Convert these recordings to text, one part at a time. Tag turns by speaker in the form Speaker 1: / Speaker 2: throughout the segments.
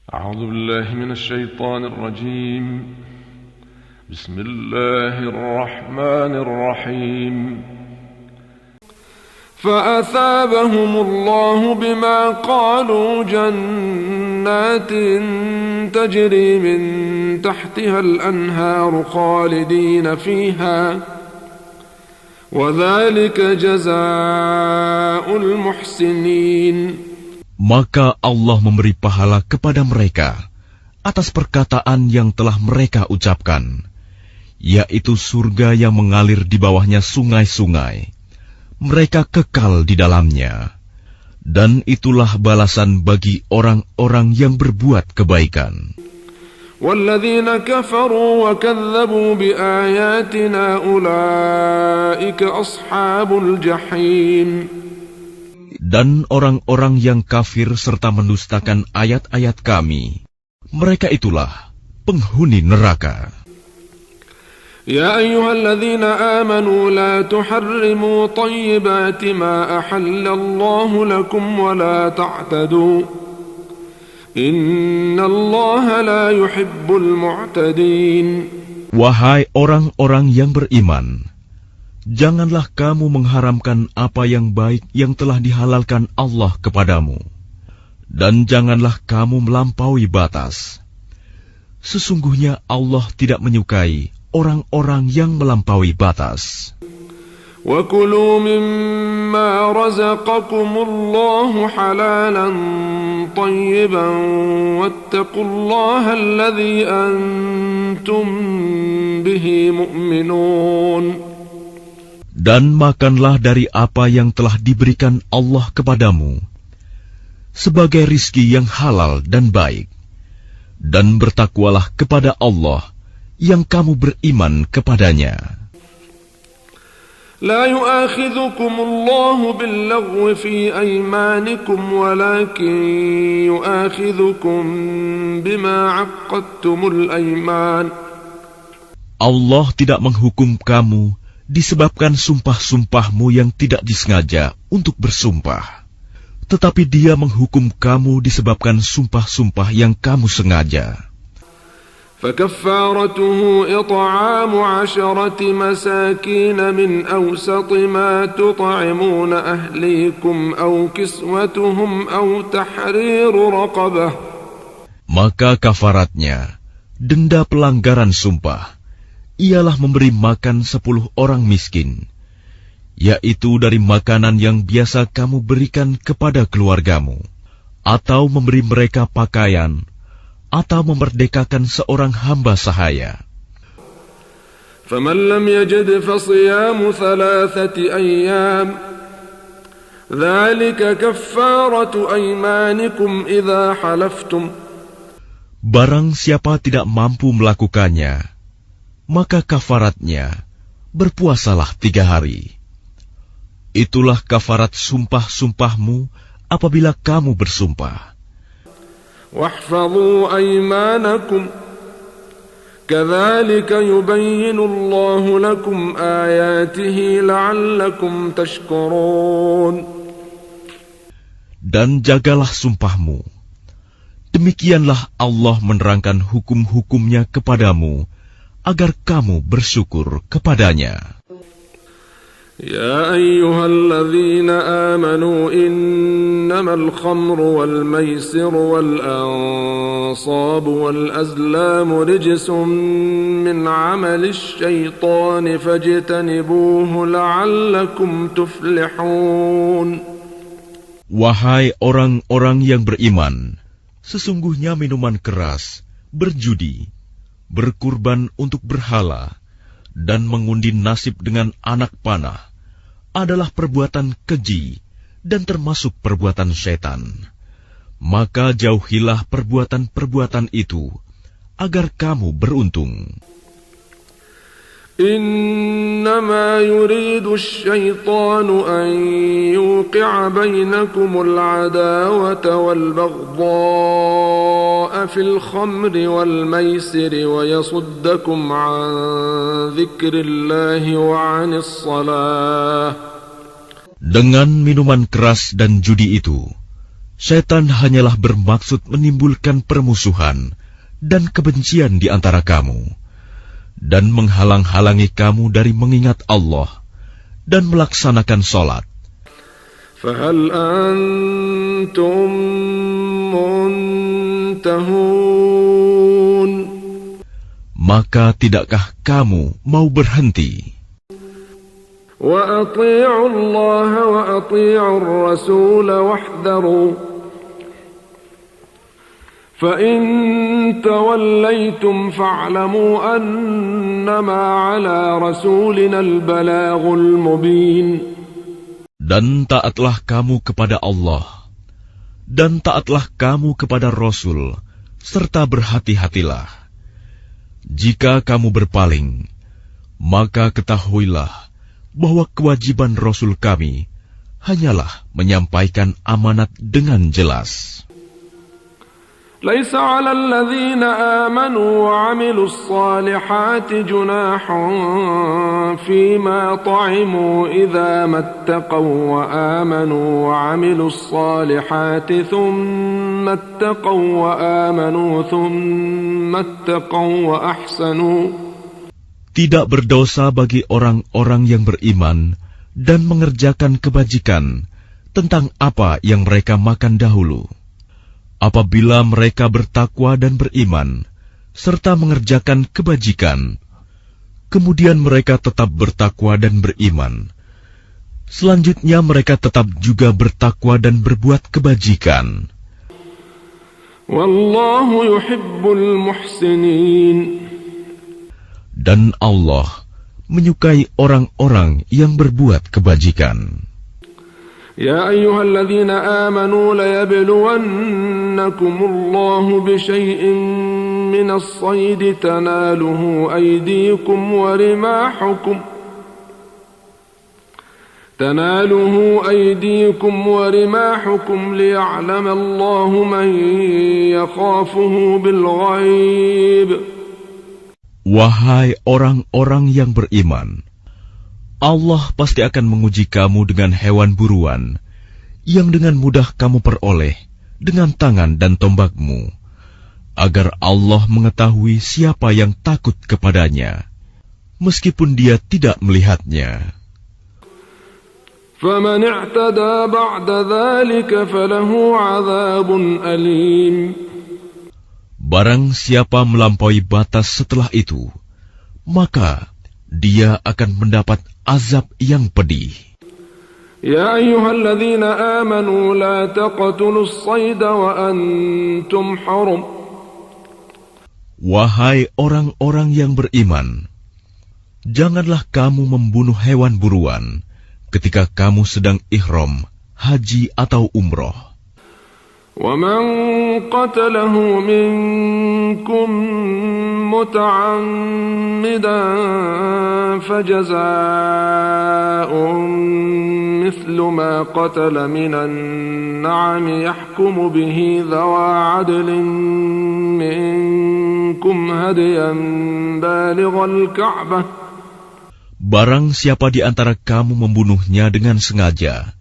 Speaker 1: أعوذ بالله من الشيطان الرجيم بسم الله الرحمن الرحيم فأثابهم الله بما قالوا جنات تجري من تحتها الأنهار خالدين فيها وذلك جزاء المحسنين.
Speaker 2: Maka Allah memberi pahala kepada mereka atas perkataan yang telah mereka ucapkan, yaitu surga yang mengalir di bawahnya sungai-sungai. Mereka kekal di dalamnya, dan itulah balasan bagi orang-orang yang berbuat kebaikan.
Speaker 1: وَالَّذِينَ كَفَرُوا وَكَذَّبُوا بِآيَاتِنَا أُولَئِكَ أَصْحَابُ الْجَحِيمِ.
Speaker 2: Dan orang-orang yang kafir serta mendustakan ayat-ayat Kami, mereka itulah penghuni neraka.
Speaker 1: يا أيها الذين آمنوا لا تحرموا طيبات ما أحل الله لكم ولا تعتدوا إن الله لا يحب المعتدين.
Speaker 2: Wahai orang-orang yang beriman, janganlah kamu mengharamkan apa yang baik yang telah dihalalkan Allah kepadamu, dan janganlah kamu melampaui batas. Sesungguhnya Allah tidak menyukai orang-orang yang melampaui batas.
Speaker 1: وَكُلُوا مِمَّا رَزَقَكُمُ اللَّهُ حَلَالًا طَيِّبًا وَاتَّقُوا اللَّهَ الَّذِي أَنْتُمْ بِهِ مُؤْمِنُونَ.
Speaker 2: Dan makanlah dari apa yang telah diberikan Allah kepadamu sebagai rizki yang halal dan baik, dan bertakwalah kepada Allah yang kamu beriman kepadanya.
Speaker 1: لا يؤاخذكم الله باللغو في أيمانكم ولكن يؤاخذكم بما عقدتم الأيمان.
Speaker 2: Allah tidak menghukum kamu disebabkan sumpah-sumpahmu yang tidak disengaja untuk bersumpah, tetapi Dia menghukum kamu disebabkan sumpah-sumpah yang kamu sengaja.
Speaker 1: فكفارته إطعام 10 مساكين من أوسط ما تطعمون أهليكم أو كسوتهم أو تحرير رقبة.
Speaker 2: Maka kafaratnya, denda pelanggaran sumpah, ialah memberi makan 10 orang miskin, yaitu dari makanan yang biasa kamu berikan kepada keluargamu, atau memberi mereka pakaian, atau memerdekakan seorang hamba sahaya.
Speaker 1: فَمَنْ لَمْ يَجِدْ فَصِيَامُ 3 أَيَّامٍ ذَلِكَ كَفَّارَةُ أَيْمَانِكُمْ إِذَا حَلَفْتُمْ.
Speaker 2: Barang siapa tidak mampu melakukannya, maka kafaratnya berpuasalah 3 hari. Itulah kafarat sumpah-sumpahmu apabila kamu bersumpah.
Speaker 1: واحفظوا أيمانكم كذلك يبين الله لكم آياته لعلكم تشكرون.
Speaker 2: Dan jagalah sumpahmu. Demikianlah Allah menerangkan hukum-hukumnya kepadamu agar kamu bersyukur kepadanya.
Speaker 1: يا أيها الذين آمنوا إنما الخمر والميسر والأنصاب والأزلام رجس من عمل الشيطان فاجتنبوه لعلكم تفلحون.
Speaker 2: Wahai orang-orang yang beriman, sesungguhnya minuman keras, berjudi, berkurban untuk berhala, dan mengundi nasib dengan anak panah adalah perbuatan keji dan termasuk perbuatan syaitan. Maka jauhilah perbuatan-perbuatan itu agar kamu beruntung.
Speaker 1: إنما يريد الشيطان أن يوقع بينكم العداوة والبغضاء في الخمر والميسر ويصدكم عن ذكر الله وعن الصلاة.
Speaker 2: Dengan minuman keras dan judi itu, Setan hanyalah bermaksud menimbulkan permusuhan dan kebencian di antara kamu, dan menghalang-halangi kamu dari mengingat Allah dan melaksanakan sholat.
Speaker 1: فهل أنتم منتهون
Speaker 2: Maka tidakkah kamu mau berhenti?
Speaker 1: وأطيعوا الله وأطيعوا الرسول واحذروا فإن توليتم فاعلموا أنما على رسولنا البلاغ المبين.
Speaker 2: Dan taatlah kamu kepada Allah, dan taatlah kamu kepada Rasul, serta berhati-hatilah. Jika kamu berpaling, maka ketahuilah bahwa kewajiban Rasul kami hanyalah menyampaikan amanat dengan jelas.
Speaker 1: ليس على الذين آمنوا وعملوا الصالحات جناح فيما طعموا إذا ما اتقوا وآمنوا وعملوا الصالحات ثم اتقوا وآمنوا ثم اتقوا وأحسنوا.
Speaker 2: Tidak berdosa bagi orang-orang yang beriman dan mengerjakan kebajikan tentang apa yang mereka makan dahulu. Apabila mereka bertakwa dan beriman, serta mengerjakan kebajikan, kemudian mereka tetap bertakwa dan beriman. Selanjutnya mereka tetap juga bertakwa dan berbuat kebajikan.
Speaker 1: Wallahu yuhibbul muhsinin.
Speaker 2: Dan Allah menyukai orang-orang yang berbuat kebajikan.
Speaker 1: يا أيها الذين آمنوا ليبلونكم الله بشيء من الصيد تناله أيديكم ورماحكم ليعلم الله من يخافه بالغيب.
Speaker 2: Wahai orang-orang yang beriman, Allah pasti akan menguji kamu dengan hewan buruan yang dengan mudah kamu peroleh dengan tangan dan tombakmu, agar Allah mengetahui siapa yang takut kepadanya, meskipun dia tidak melihatnya.
Speaker 1: فَمَنِ اعْتَدَى بَعْدَ ذَلِكَ فَلَهُ عَذَابٌ أَلِيمٌ.
Speaker 2: Barang siapa melampaui batas setelah itu, maka dia akan mendapat azab yang pedih.
Speaker 1: Ya ayyuhalladzina amanu la taqtulus sayda wa antum hurum.
Speaker 2: Wahai orang-orang yang beriman, janganlah kamu membunuh hewan buruan ketika kamu sedang ihram, haji atau umroh.
Speaker 1: وَمَنْ قَتَلَهُ مِنْكُمْ مُتَعَمِّدًا فَجَزَاءٌ مِثْلُ مَا قَتَلَ مِنَ النَّعَمِ يَحْكُمُ بِهِ ذَوَى عَدْلٍ مِنْكُمْ هَدْيًا بَالِغَ الْكَعْبَةِ.
Speaker 2: Barang siapa di antara kamu membunuhnya dengan sengaja,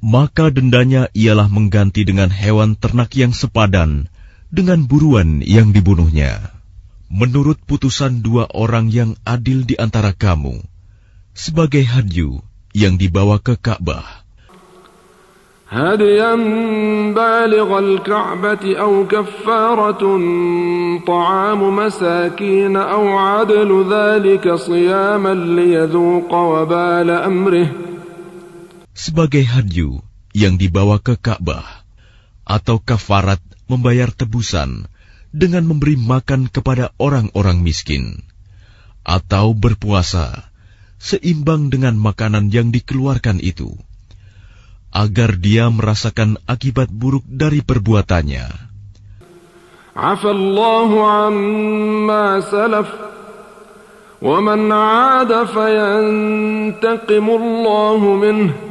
Speaker 2: maka dendanya ialah mengganti dengan hewan ternak yang sepadan dengan buruan yang dibunuhnya, menurut putusan dua orang yang adil di antara kamu, sebagai hadyu yang dibawa ke Ka'bah.
Speaker 1: Hadiyan balighal ka'bati aw kaffaratun ta'amu masakin aw 'adlu dhalika siyaman liyadhuqa wabala amrih.
Speaker 2: Sebagai hadyu yang dibawa ke Ka'bah, atau kafarat membayar tebusan dengan memberi makan kepada orang-orang miskin, atau berpuasa seimbang dengan makanan yang dikeluarkan itu, agar dia merasakan akibat buruk dari perbuatannya.
Speaker 1: Afallahu amma salaf wa man 'ada fayantaqimullahu minhu.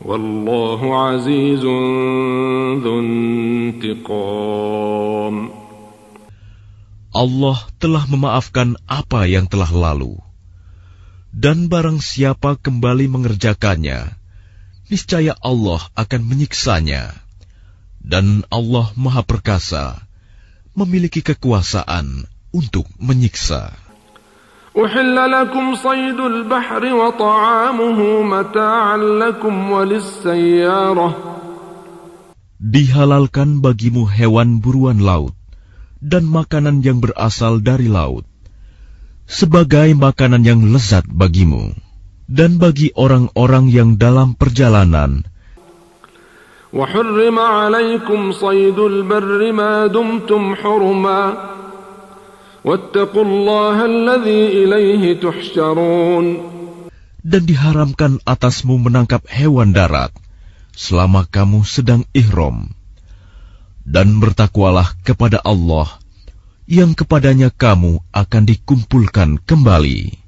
Speaker 1: Wallahu azizun dzuntiqam.
Speaker 2: Allah telah memaafkan apa yang telah lalu, dan barang siapa kembali mengerjakannya, niscaya Allah akan menyiksanya. Dan Allah Maha Perkasa, memiliki kekuasaan untuk menyiksa.
Speaker 1: أحل لكم صيد البحر وطعامه متاعا لكم وللسيارة.
Speaker 2: Dihalalkan bagimu hewan buruan laut dan makanan yang berasal dari laut, sebagai makanan yang lezat bagimu dan bagi orang-orang yang dalam perjalanan.
Speaker 1: وحرم عليكم صيد البر ما دمتم حرما واتقوا الله الذي إليه تحشرون.
Speaker 2: Dan diharamkan atasmu menangkap hewan darat selama kamu sedang ihram. Dan bertakwalah kepada Allah yang kepadanya kamu akan dikumpulkan kembali.